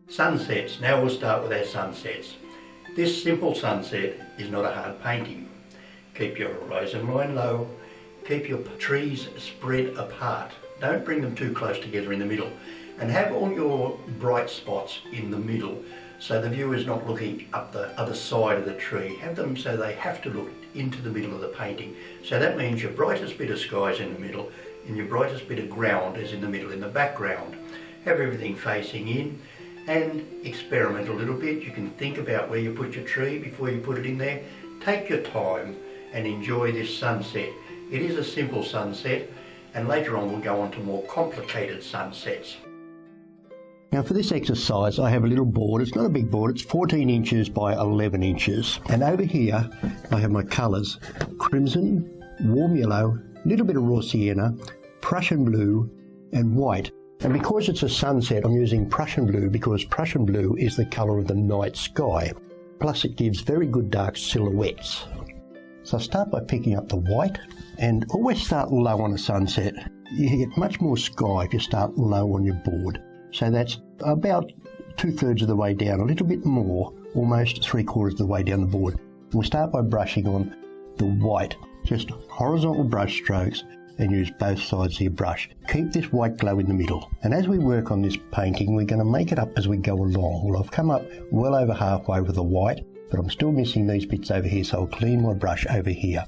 Sunsets. Now we'll start with our sunsets. This simple sunset is not a hard painting. Keep your horizon line low. Keep your trees spread apart. Don't bring them too close together in the middle. And have all your bright spots in the middle so the viewer is not looking up the other side of the tree. Have them so they have to look into the middle of the painting. So that means your brightest bit of sky is in the middle and your brightest bit of ground is in the middle, in the background. Have everything facing in and experiment a little bit. You can think about where you put your tree before you put it in there. Take your time and enjoy this sunset. It is a simple sunset, and later on we'll go on to more complicated sunsets. Now for this exercise I have a little board. It's not a big board, it's 14 inches by 11 inches. And over here I have my colours: crimson, warm yellow, a little bit of raw sienna, Prussian blue and white. And because it's a sunset I'm using Prussian blue because Prussian blue is the colour of the night sky. Plus it gives very good dark silhouettes. So I start by picking up the white, and always start low on a sunset. You get much more sky if you start low on your board. So that's about 2/3 of the way down, a little bit more, almost 3/4 of the way down the board. And we'll start by brushing on the white, just horizontal brush strokes, and use both sides of your brush. Keep this white glow in the middle. And as we work on this painting, we're going to make it up as we go along. Well, I've come up well over halfway with the white, but I'm still missing these bits over here, so I'll clean my brush over here.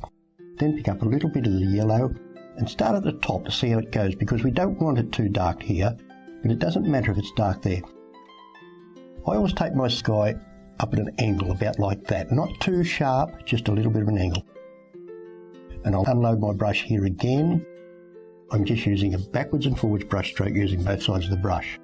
Then pick up a little bit of the yellow and start at the top to see how it goes, because we don't want it too dark here, but it doesn't matter if it's dark there. I always take my sky up at an angle about like that, not too sharp, just a little bit of an angle. And I'll unload my brush here again. I'm just using a backwards and forwards brush stroke using both sides of the brush.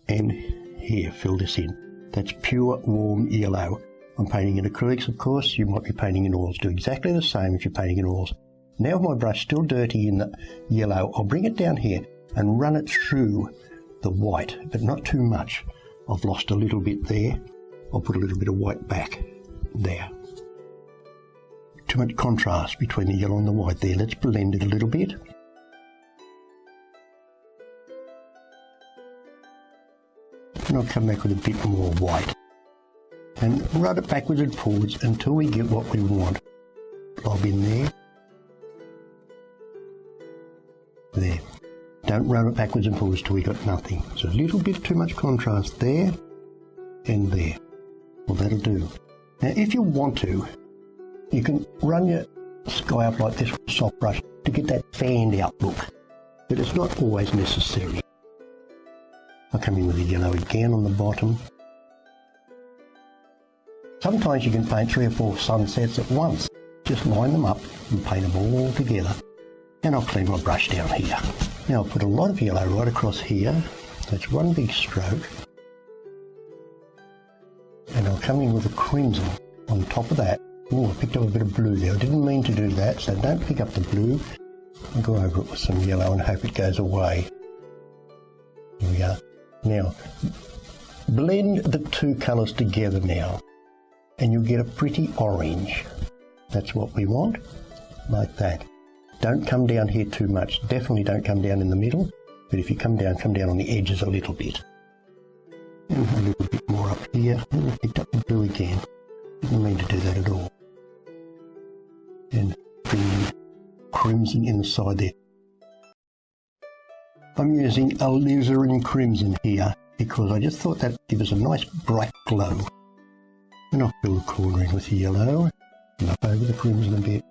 And here, fill this in. That's pure warm yellow. I'm painting in acrylics, of course. You might be painting in oils. Do exactly the same if you're painting in oils. Now with my brush still dirty in the yellow, I'll bring it down here and run it through the white, but not too much. I've lost a little bit there. I'll put a little bit of white back there. Too much contrast between the yellow and the white there. Let's blend it a little bit. And I'll come back with a bit more white. And run it backwards and forwards until we get what we want. Lob in there. There. Don't run it backwards and forwards till we got nothing. So a little bit too much contrast there and there. Well, that'll do. Now if you want to, you can run your sky up like this with a soft brush to get that fanned out look. But it's not always necessary. I'll come in with the yellow again on the bottom. Sometimes you can paint 3 or 4 sunsets at once. Just line them up and paint them all together. And I'll clean my brush down here. Now I'll put a lot of yellow right across here. That's one big stroke. And I'll come in with the crimson on top of that. Oh, I picked up a bit of blue there. I didn't mean to do that, so don't pick up the blue. I'll go over it with some yellow and hope it goes away. Here we go. Now, blend the two colours together now, and you'll get a pretty orange. That's what we want, like that. Don't come down here too much. Definitely don't come down in the middle, but if you come down on the edges a little bit. And a little bit more up here. And I picked up the blue again. Didn't mean to do that at all. And bring in crimson in the side there. I'm using alizarin crimson here because I just thought that would give us a nice bright glow. And I'll fill the corner in with the yellow, and up over the crimson a bit,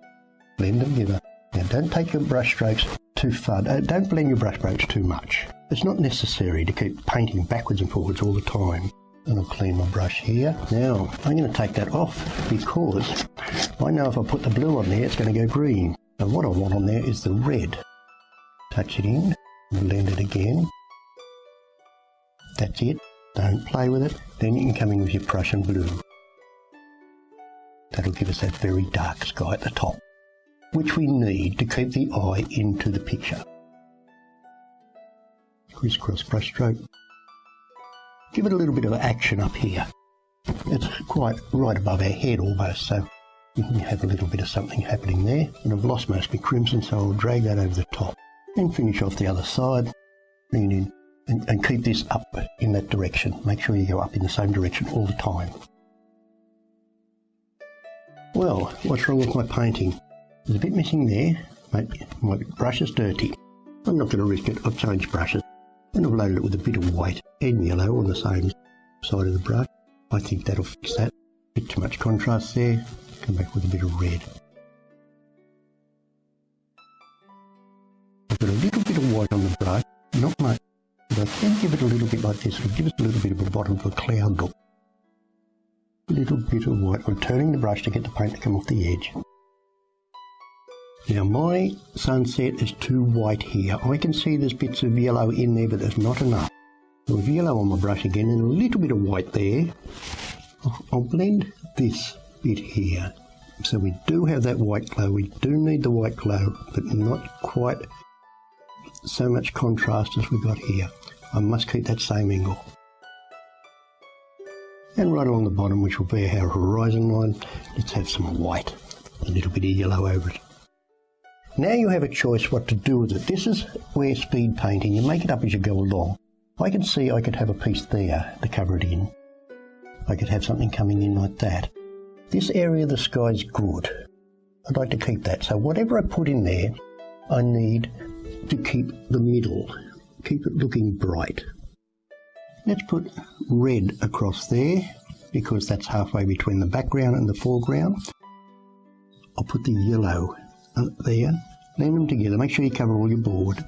blend them together. Now don't take your brush strokes too far, don't blend your brush strokes too much. It's not necessary to keep painting backwards and forwards all the time. And I'll clean my brush here. Now I'm going to take that off because I know if I put the blue on there it's going to go green. And what I want on there is the red. Touch it in, blend it again. That's it. Don't play with it. Then you can come in with your Prussian blue. That'll give us that very dark sky at the top, which we need to keep the eye into the picture. Crisscross brush stroke. Give it a little bit of action up here. It's quite right above our head almost, so you can have a little bit of something happening there. And I've lost most of my crimson, so I'll drag that over the top. And finish off the other side, bringing in and keep this up in that direction. Make sure you go up in the same direction all the time. Well, what's wrong with my painting? There's a bit missing there. My brush is dirty. I'm not going to risk it. I've changed brushes and I've loaded it with a bit of white and yellow on the same side of the brush. I think that'll fix that. Bit too much contrast there. Come back with a bit of red. I've got a little bit of white on the brush, not much, but I can give it a little bit like this. It'll give us a little bit of a bottom of a cloud look. A little bit of white. I'm turning the brush to get the paint to come off the edge. Now my sunset is too white here. I can see there's bits of yellow in there, but there's not enough. With yellow on my brush again and a little bit of white there, I'll blend this bit here. So we do have that white glow. We do need the white glow, but not quite so much contrast as we got here. I must keep that same angle. And right along the bottom, which will be our horizon line, let's have some white, a little bit of yellow over it. Now you have a choice what to do with it. This is where speed painting, you make it up as you go along. I can see I could have a piece there to cover it in. I could have something coming in like that. This area of the sky is good. I'd like to keep that. So whatever I put in there, I need to keep the middle, keep it looking bright. Let's put red across there because that's halfway between the background and the foreground. I'll put the yellow there, blend them together. Make sure you cover all your board.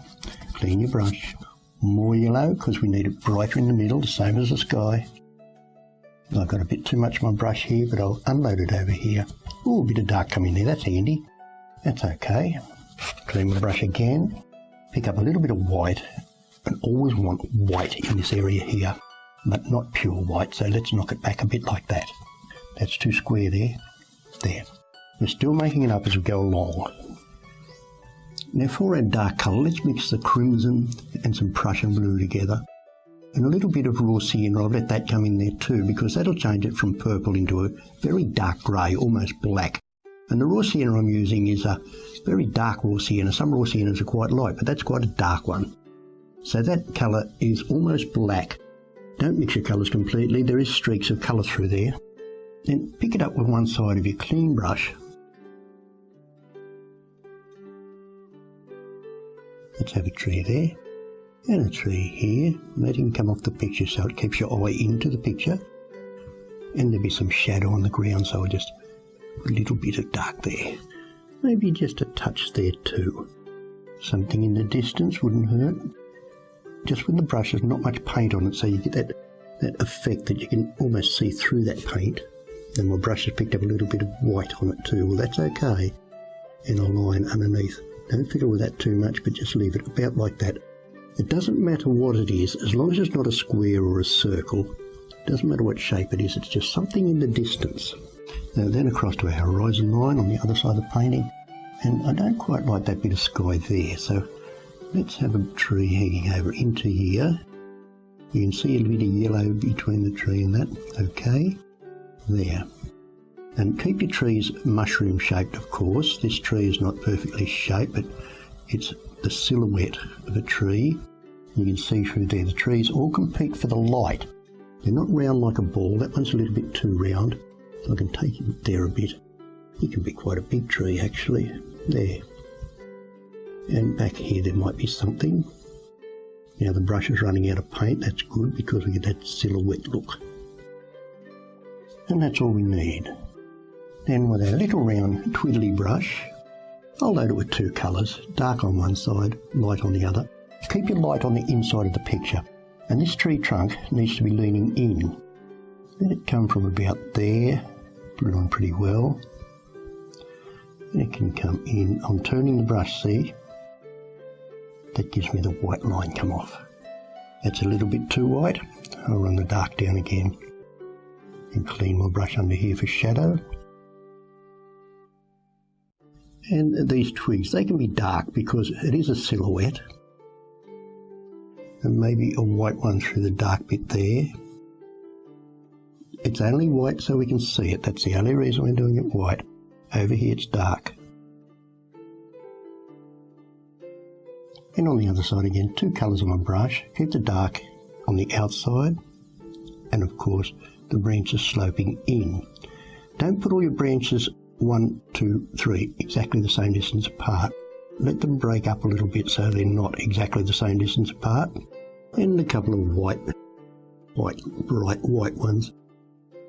Clean your brush. More yellow because we need it brighter in the middle, the same as the sky. I've got a bit too much on my brush here, but I'll unload it over here. Ooh, a bit of dark coming there, that's handy. That's okay. Clean my brush again. Pick up a little bit of white, and always want white in this area here, but not pure white, so let's knock it back a bit like that. That's too square there. There. We're still making it up as we go along. Now for our dark colour, let's mix the crimson and some Prussian blue together. And a little bit of raw sienna, I'll let that come in there too, because that'll change it from purple into a very dark grey, almost black. And the raw sienna I'm using is a very dark raw sienna. Some raw siennas are quite light, but that's quite a dark one. So that colour is almost black. Don't mix your colours completely, there is streaks of colour through there. Then pick it up with one side of your clean brush. Let's have a tree there, and a tree here. Let him come off the picture so it keeps your eye into the picture. And there'll be some shadow on the ground, so just a little bit of dark there. Maybe just a touch there too. Something in the distance wouldn't hurt. Just with the brush, there's not much paint on it, so you get that effect that you can almost see through that paint. And my brush has picked up a little bit of white on it too. Well, that's okay. And a line underneath. Don't fiddle with that too much, but just leave it about like that. It doesn't matter what it is, as long as it's not a square or a circle. It doesn't matter what shape it is, it's just something in the distance. Now then across to our horizon line on the other side of the painting. And I don't quite like that bit of sky there, so let's have a tree hanging over into here. You can see a bit of yellow between the tree and that. Okay, there. And keep your trees mushroom shaped, of course. This tree is not perfectly shaped, but it's the silhouette of a tree. You can see through there. The trees all compete for the light. They're not round like a ball. That one's a little bit too round. So I can take it there a bit. It can be quite a big tree, actually. There. And back here there might be something. Now the brush is running out of paint. That's good because we get that silhouette look. And that's all we need. Then with our little round twiddly brush, I'll load it with two colours, dark on one side, light on the other. Keep your light on the inside of the picture. And this tree trunk needs to be leaning in. Let it come from about there, put it on pretty well. And it can come in. I'm turning the brush, see? That gives me the white line come off. That's a little bit too white. I'll run the dark down again. And clean my brush under here for shadow. And these twigs, they can be dark because it is a silhouette. And maybe a white one through the dark bit there. It's only white so we can see it. That's the only reason we're doing it white. Over here it's dark. And on the other side again, 2 colours on my brush. Keep the dark on the outside, and of course the branches sloping in. Don't put all your branches 1, 2, 3 exactly the same distance apart. Let them break up a little bit so they're not exactly the same distance apart. And a couple of bright white ones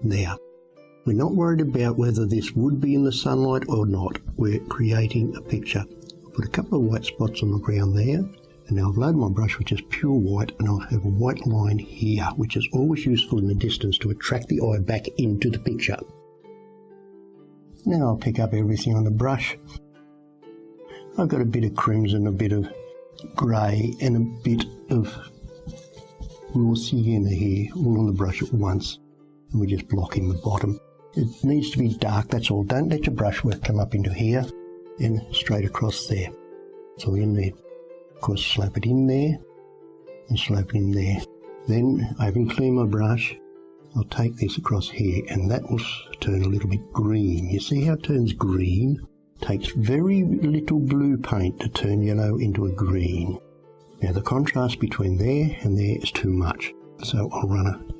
there. We're not worried about whether this would be in the sunlight or not. We're creating a picture. I'll put a couple of white spots on the ground there, and now I've loaded my brush with just pure white, and I'll have a white line here, which is always useful in the distance to attract the eye back into the picture. Now I'll pick up everything on the brush. I've got a bit of crimson, a bit of grey, and a bit of raw sienna here, all on the brush at once. And we're just blocking the bottom. It needs to be dark, that's all. Don't let your brushwork come up into here and straight across there. That's all you need. Of course, slope it in there and slope it in there. Then, having cleaned my brush, I'll take this across here, and that will turn a little bit green. You see how it turns green? It takes very little blue paint to turn yellow into a green. Now the contrast between there and there is too much, so I'll run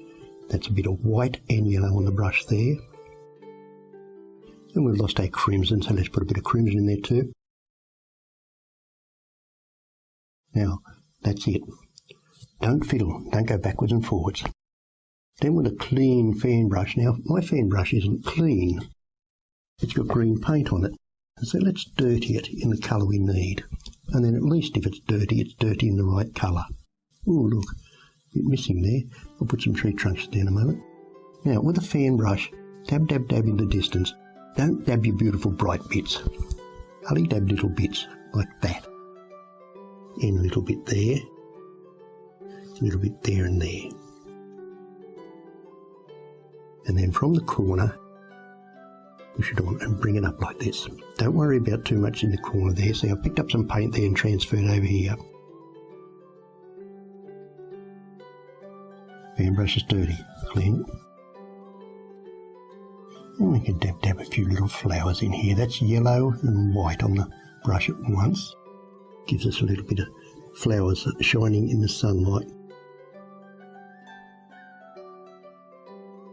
that's a bit of white and yellow on the brush there. And we've lost our crimson, so let's put a bit of crimson in there too. Now, that's it. Don't fiddle, don't go backwards and forwards. Then with a clean fan brush, now my fan brush isn't clean, it's got green paint on it, so let's dirty it in the colour we need, and then at least if it's dirty in the right colour. Oh look, a bit missing there. I'll put some tree trunks there in a moment. Now with a fan brush, dab dab dab in the distance, don't dab your beautiful bright bits, only dab little bits like that, and a little bit there, a little bit there and there. And then from the corner, push it on and bring it up like this. Don't worry about too much in the corner there. See, I've picked up some paint there and transferred over here. Fan brush is dirty, clean it. And we can dab a few little flowers in here. That's yellow and white on the brush at once. Gives us a little bit of flowers shining in the sunlight.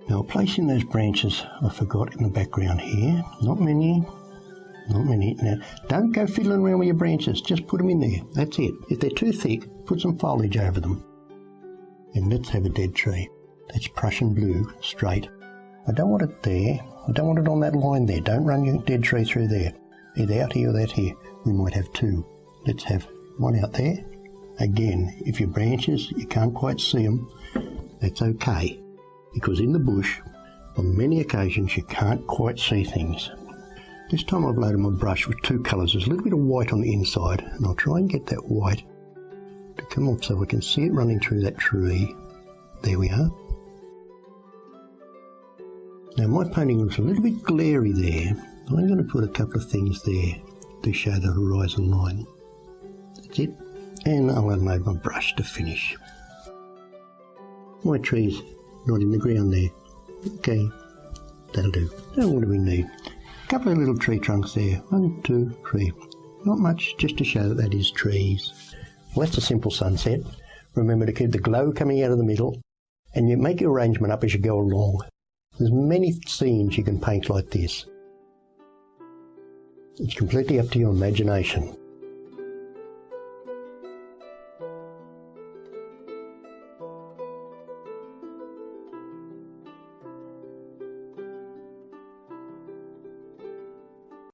Now placing those branches I forgot in the background here, not many. Now don't go fiddling around with your branches, just put them in there, that's it. If they're too thick, put some foliage over them. And let's have a dead tree. That's Prussian blue, straight. I don't want it there, I don't want it on that line there, don't run your dead tree through there. Either out here or that here, we might have 2. Let's have one out there. Again, if your branches, you can't quite see them, that's okay. Because in the bush, on many occasions, you can't quite see things. This time I've loaded my brush with 2 colours. There's a little bit of white on the inside, and I'll try and get that white to come off so we can see it running through that tree. There we are. Now my painting looks a little bit glary there. I'm going to put a couple of things there to show the horizon line. That's it. And I'll unload my brush to finish. My tree's not in the ground there. Okay, that'll do. Now what do we need? A couple of little tree trunks there. 1, 2, 3. Not much, just to show that that is trees. Well, that's a simple sunset. Remember to keep the glow coming out of the middle, and you make your arrangement up as you go along. There's many scenes you can paint like this. It's completely up to your imagination.